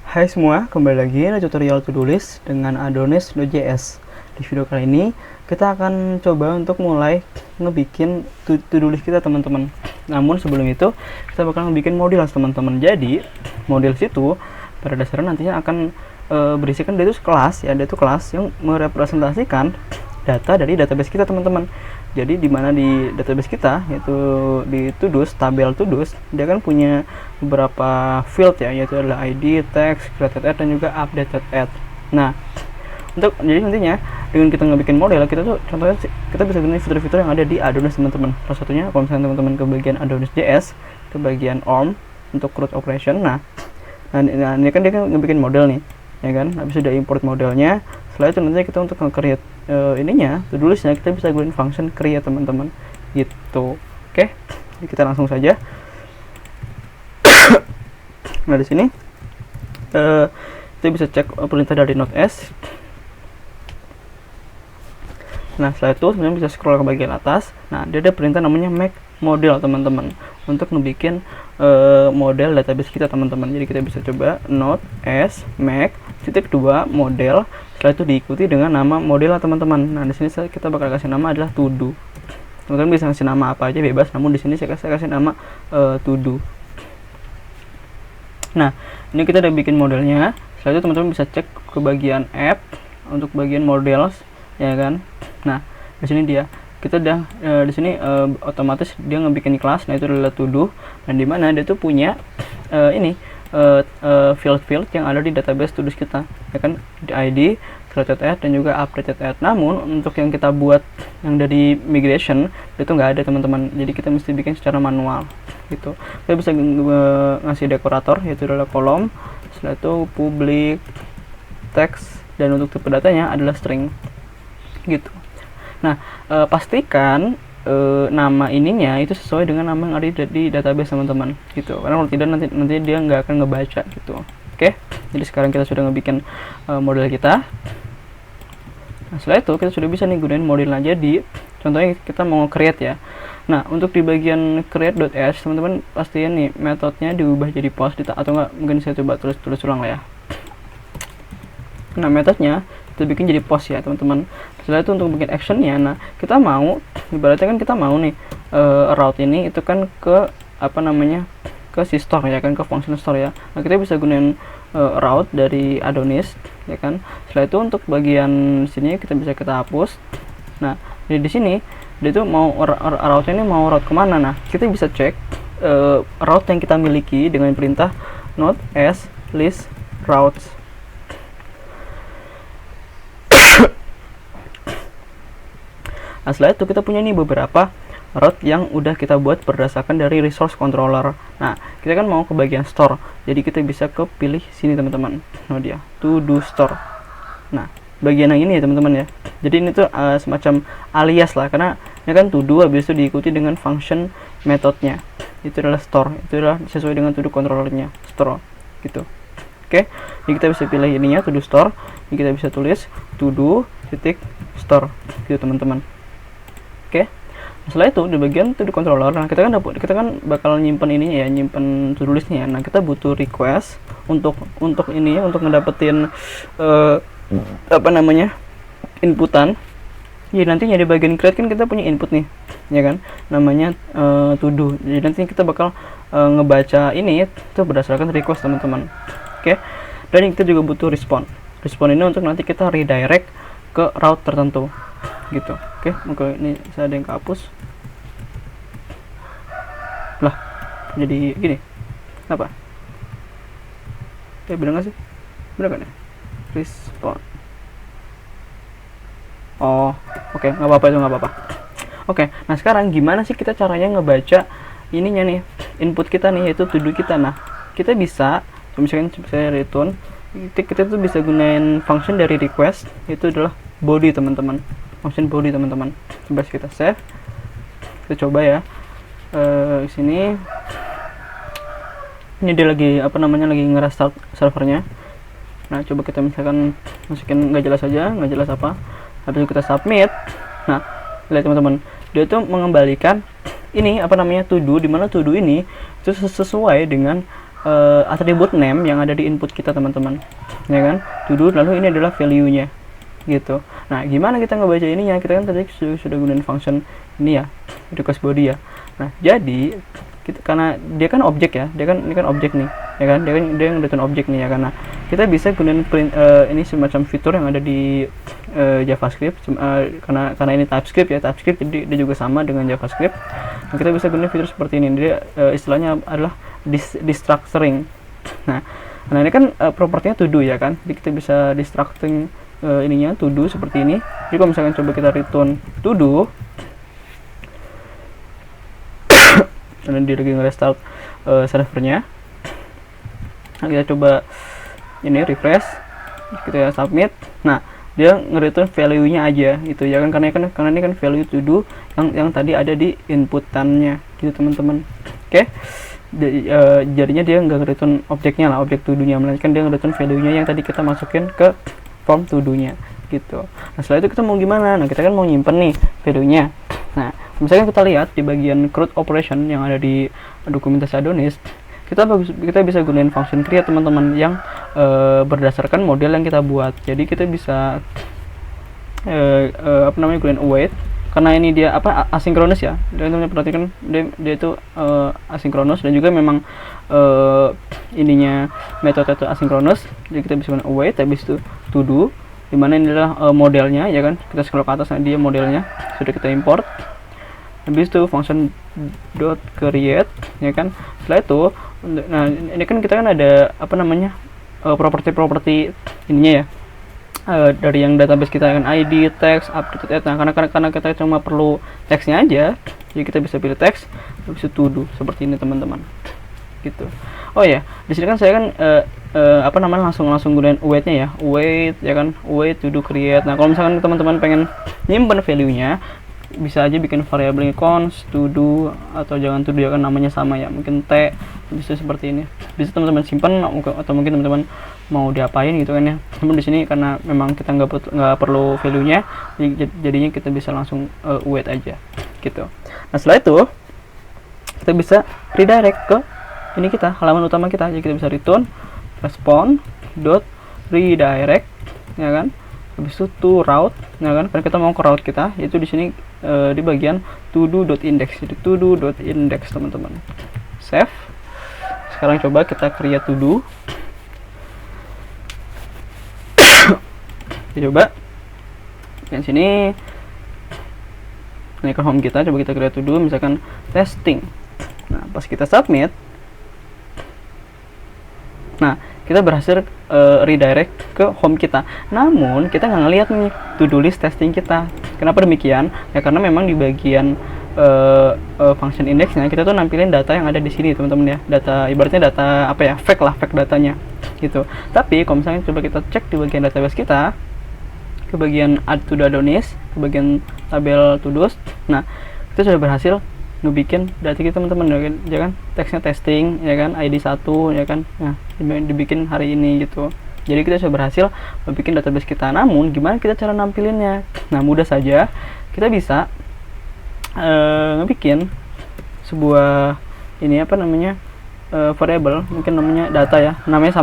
Hai semua, kembali lagi di tutorial to-do list dengan Adonis.js. Di video kali ini kita akan coba untuk mulai ngebikin to-do list kita teman-teman. Namun sebelum itu kita bakal ngebikin model teman-teman. Jadi model situ pada dasarnya nantinya akan berisikan dia itu kelas ya, dia itu kelas yang merepresentasikan data dari database kita teman-teman. Jadi di mana di database kita yaitu di to-dos, tabel to-dos, dia kan punya beberapa field ya, yaitu adalah ID, text, created add, dan juga updated add. Nah, jadi nantinya dengan kita ngebikin model, kita tuh contohnya kita bisa gunain fitur-fitur yang ada di Adonis teman-teman. Salah satunya kalau misalnya teman-teman ke bagian Adonis.js, ke bagian ORM untuk CRUD operation. Nah, ini kan dia kan ngebikin model nih, ya kan? Habis udah import modelnya, setelah itu nanti kita untuk nge-create ininya, to-do listnya, kita bisa gunain function create teman-teman, gitu. Oke, jadi kita langsung saja. Nah di sini kita bisa cek perintah dari Node.js. Nah setelah itu sebenarnya bisa scroll ke bagian atas. Nah dia ada perintah namanya make model teman-teman, untuk ngebikin model database kita teman-teman. Jadi kita bisa coba Node.js make _2 model. Setelah itu diikuti dengan nama model teman-teman. Nah di sini kita bakal kasih nama adalah to do. Teman-teman bisa kasih nama apa aja bebas, namun di sini saya kasih nama to do. Nah ini kita udah bikin modelnya. Setelah itu teman-teman bisa cek ke bagian app untuk bagian models, ya kan. Nah di sini dia kita udah di sini otomatis dia ngebikin kelas. Nah itu adalah to do, dan dimana dia tuh punya field-field yang ada di database to-dos kita, ya kan, di ID, created add, dan juga updated add. Namun untuk yang kita buat yang dari migration itu nggak ada teman-teman, jadi kita mesti bikin secara manual gitu. Kita bisa ngasih dekorator, yaitu adalah kolom, setelah itu public text, dan untuk tipe datanya adalah string gitu. Nah pastikan nama ininya itu sesuai dengan nama yang ada di database teman-teman gitu, karena kalau tidak nanti dia nggak akan ngebaca gitu. Oke, jadi sekarang kita sudah ngebikin model kita. Nah setelah itu kita sudah bisa nih gunain modelnya. Jadi contohnya kita mau create ya. Nah untuk di bagian create.h teman-teman pastiin nih metodenya diubah jadi post atau enggak, mungkin saya coba tulis ulang lah ya. Nah metodenya kita bikin jadi post ya teman-teman. Setelah itu untuk bikin actionnya, nah kita mau ibaratnya kan kita mau nih route ini itu kan ke ke si store ya kan, ke function store ya. Nah kita bisa gunain route dari Adonis, ya kan. Setelah itu untuk bagian sini kita bisa hapus. Nah di sini dia tuh mau route ini mau route kemana. Nah kita bisa cek route yang kita miliki dengan perintah Node.js list routes. Nah setelah itu kita punya nih beberapa route yang udah kita buat berdasarkan dari resource controller. Nah kita kan mau ke bagian store, jadi kita bisa ke pilih sini teman-teman. Nah dia to do store. Nah bagian yang ini ya teman-teman ya. Jadi ini tuh semacam alias lah, karena ini kan to do habis itu diikuti dengan function metodenya, itu adalah store, itu adalah sesuai dengan to do controllernya store gitu. Oke, ini kita bisa pilih ininya to do store. Ini kita bisa tulis to do store gitu teman-teman. Oke, setelah itu di bagian to do controller, nah kita kan bakal nyimpen ininya ya, nyimpen to do listnya. Nah kita butuh request untuk ini, untuk ngedapetin inputan. Jadi nantinya di bagian create kan kita punya input nih, ya kan, namanya to do. Jadi nanti kita bakal ngebaca ini itu berdasarkan request teman-teman. Oke, dan kita juga butuh respond ini untuk nanti kita redirect ke route tertentu gitu. Oke, maka ini saya ada yang kehapus lah, jadi gini apa bener nggak sih, bener kan ya, respond. Oh oke, nggak apa-apa, itu nggak apa-apa. Oke, nah sekarang gimana sih kita caranya ngebaca ininya nih, input kita nih, yaitu to do kita. Nah kita bisa misalkan saya return, kita tuh bisa gunain function dari request, itu adalah body teman-teman, function body teman-teman. Coba kita save, kita coba ya. Sini ini dia lagi lagi nge-restart servernya. Nah coba kita misalkan masukin nggak jelas aja, nggak jelas apa, habis itu kita submit. Nah lihat teman-teman, dia tuh mengembalikan ini to do, dimana to do ini itu sesuai dengan atribut name yang ada di input kita teman-teman, ya kan, to do, lalu ini adalah value-nya gitu. Nah, gimana kita ngebaca ininya? Kita kan tadi sudah gunain function ini ya, request body ya. Nah, jadi kita, karena dia kan objek ya, ini kan objek nih, ya kan, dia yang return objek nih ya, karena kita bisa gunain print ini semacam fitur yang ada di JavaScript, karena ini TypeScript ya, jadi dia juga sama dengan JavaScript. Nah, kita bisa gunain fitur seperti ini. Dia istilahnya adalah destructuring. Nah, ini kan propertinya to do ya kan, jadi kita bisa destructuring ininya to do seperti ini. Jadi kalau misalkan coba kita return to do dan dia lagi nge-restart servernya, nah, kita coba ini refresh, kita submit. Nah, dia nge-return value-nya aja gitu ya kan, karena ini kan value to do yang tadi ada di inputannya gitu teman-teman. Oke. Jadinya dia nggak nge-return objeknya lah, objek to do-nya, melainkan dia nge-return value-nya yang tadi kita masukin ke form to do-nya gitu. Nah, setelah itu kita mau gimana? Nah, kita kan mau nyimpen nih value-nya. Nah, misalkan kita lihat di bagian CRUD operation yang ada di dokumentasi Adonis, kita bisa gunain function create teman-teman, yang berdasarkan model yang kita buat. Jadi kita bisa gunain await, karena ini dia asinkronus ya. Teman-teman perhatikan dia itu asinkronus, dan juga memang ininya metode itu asinkronus. Jadi kita bisa gunain await, habis itu to do, dimana ini adalah modelnya ya kan. Kita scroll ke atas, nah dia modelnya sudah kita import. Habis itu function .create ya kan. Setelah itu, nah ini kan kita kan ada properti ininya ya, dari yang database kita kan, ID, text, updated. Nah, karena kita cuma perlu teksnya aja, jadi kita bisa pilih teks, habis itu to do seperti ini teman-teman gitu. Oh ya, di sini kan saya kan langsung gunain await-nya ya, await ya kan, await to do create. Nah, kalau misalkan teman-teman pengen nyimpen value-nya, bisa aja bikin variabelnya const to do, atau jangan to do ya kan, namanya sama ya, mungkin t, bisa seperti ini. Bisa teman-teman simpan, atau mungkin teman-teman mau diapain gitu kan ya. Namun di sini karena memang kita nggak perlu value-nya, jadinya kita bisa langsung await aja gitu. Nah, setelah itu kita bisa redirect ke ini kita, halaman utama kita. Jadi kita bisa return response.redirect ya kan, habis itu to route ya kan, karena kita mau ke route kita, yaitu di sini di bagian todo.index. Jadi todo.index teman-teman. Save. Sekarang coba kita create to do. Coba yang sini ini ke home kita, coba kita create to do, misalkan testing. Nah, pas kita submit, nah kita berhasil redirect ke home kita. Namun kita nggak ngelihat nih to do list testing kita. Kenapa demikian? Ya karena memang di bagian function indexnya kita tuh nampilin data yang ada di sini teman-teman ya. Data ibaratnya data fake datanya gitu. Tapi kalau misalnya coba kita cek di bagian database kita, ke bagian add to the Adonis, ke bagian tabel to dos, nah kita sudah berhasil ngebikin data kita teman-teman ya kan, teksnya testing ya kan, ID 1 ya kan, nah dibikin hari ini gitu. Jadi kita sudah berhasil bikin database kita. Namun gimana kita cara nampilinnya? Nah, mudah saja, kita bisa ngebikin sebuah ini variable, mungkin namanya data ya, namanya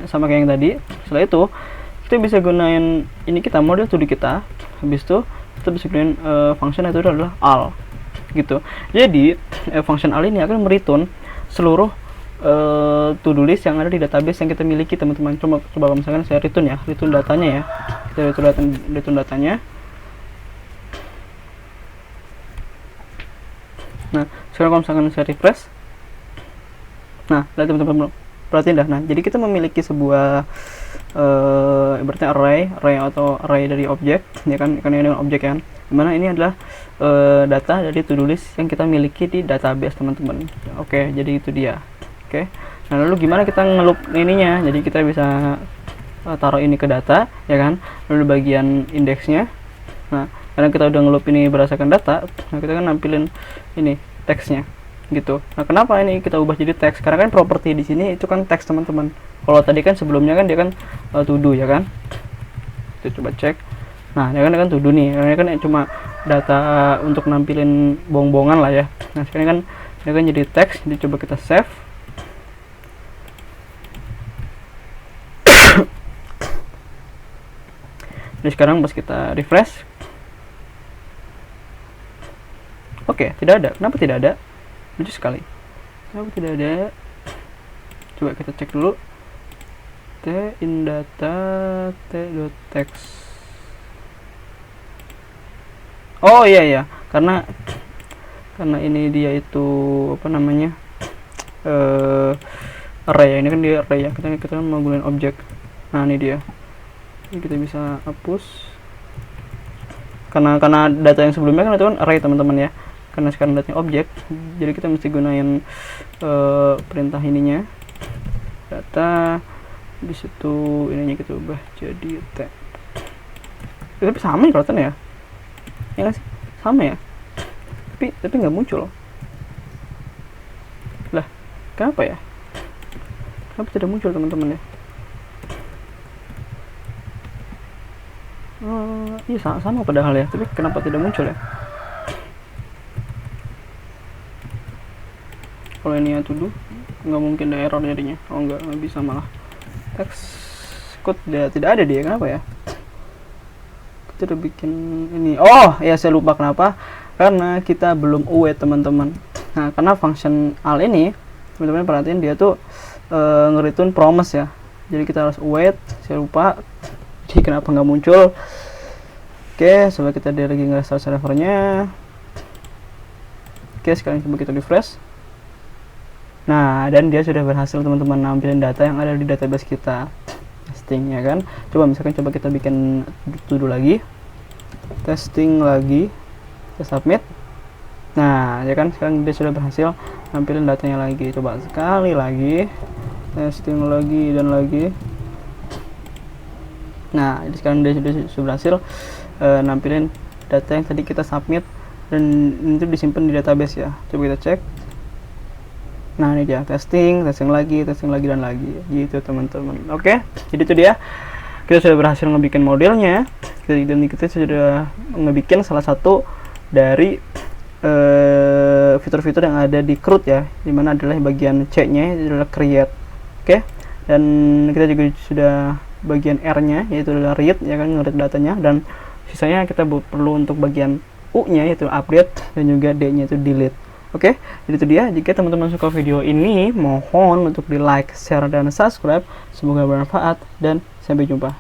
sama kayak yang tadi. Setelah itu kita bisa gunain ini kita, model to do kita. Habis itu kita bisa gunain function itu adalah all gitu. Jadi function all ini akan mereturn seluruh to do list yang ada di database yang kita miliki teman-teman. Coba kalau misalkan saya return datanya ya, kita return datanya. Nah, sekarang kalau misalkan saya refresh, nah lihat teman-teman, perhatiin dah. Nah, jadi kita memiliki sebuah ibaratnya array dari objek ya kan, ini dengan objek kan, dimana ini adalah data dari to do list yang kita miliki di database teman-teman. Oke, jadi itu dia. Oke, nah lalu gimana kita ngeloop ininya? Jadi kita bisa taruh ini ke data ya kan, lalu bagian indeksnya. Nah, karena kita udah ngeloop ini berdasarkan data, nah kita kan nampilin ini teksnya gitu. Nah, kenapa ini kita ubah jadi teks? Karena kan properti di sini itu kan teks teman-teman. Kalau tadi kan sebelumnya kan dia kan to do ya kan. Kita coba cek. Nah, dia kan to do nih. Karena kan cuma data untuk nampilin bohong-bohongan lah ya. Nah, sekarang kan dia kan jadi teks. Jadi coba kita save. Jadi sekarang pas kita refresh, oke, tidak ada. Kenapa tidak ada? Lucu sekali. Kenapa tidak ada? Coba kita cek dulu. T in data t.text. Oh iya ya, karena ini dia itu apa namanya, array ya. Ini kan dia array ya, kita mau gunain objek. Nah ini dia, ini kita bisa hapus karena data yang sebelumnya kan itu kan array teman-teman ya, karena sekarang datanya objek, jadi kita mesti gunain perintah ininya, data di situ, ininya kita ubah jadi t. Tapi sama ya kelihatannya ya, ya nggak sih, sama ya, tapi nggak muncul lah. Kenapa ya, kenapa tidak muncul teman-teman ya? Iya sama padahal ya, tapi kenapa tidak muncul ya? Kalau ini ya tuduh, nggak mungkin ada error jadinya. Oh nggak bisa, malah text code tidak ada dia. Kenapa ya? Kita udah bikin ini. Oh ya, saya lupa kenapa, karena kita belum await teman-teman. Nah karena function al ini teman-teman perhatiin dia tuh nge-return promise ya, jadi kita harus await. Saya lupa, jadi kenapa nggak muncul. Oke, coba kita lagi nge-restart servernya. Oke, sekarang coba kita refresh. Nah, dan dia sudah berhasil teman-teman nampilin data yang ada di database kita. Testing ya kan. Coba kita bikin to-do lagi. Testing lagi. Kita submit. Nah, ya kan sekarang dia sudah berhasil nampilin datanya lagi. Coba sekali lagi. Testing lagi dan lagi. Nah, jadi sekarang dia sudah berhasil nampilin data yang tadi kita submit, dan itu disimpan di database ya. Coba kita cek. Nah ini dia, testing lagi dan lagi gitu teman-teman. Oke, jadi itu dia, kita sudah berhasil ngebikin modelnya, dan kita sudah ngebikin salah satu dari fitur-fitur yang ada di CRUD ya, dimana adalah bagian C nya itu adalah create. Oke, dan kita juga sudah bagian R nya yaitu adalah read ya kan, nge-read datanya, dan sisanya kita perlu untuk bagian U nya yaitu update, dan juga D nya itu delete. Oke, jadi itu dia. Jika teman-teman suka video ini, mohon untuk di like, share, dan subscribe. Semoga bermanfaat, dan sampai jumpa.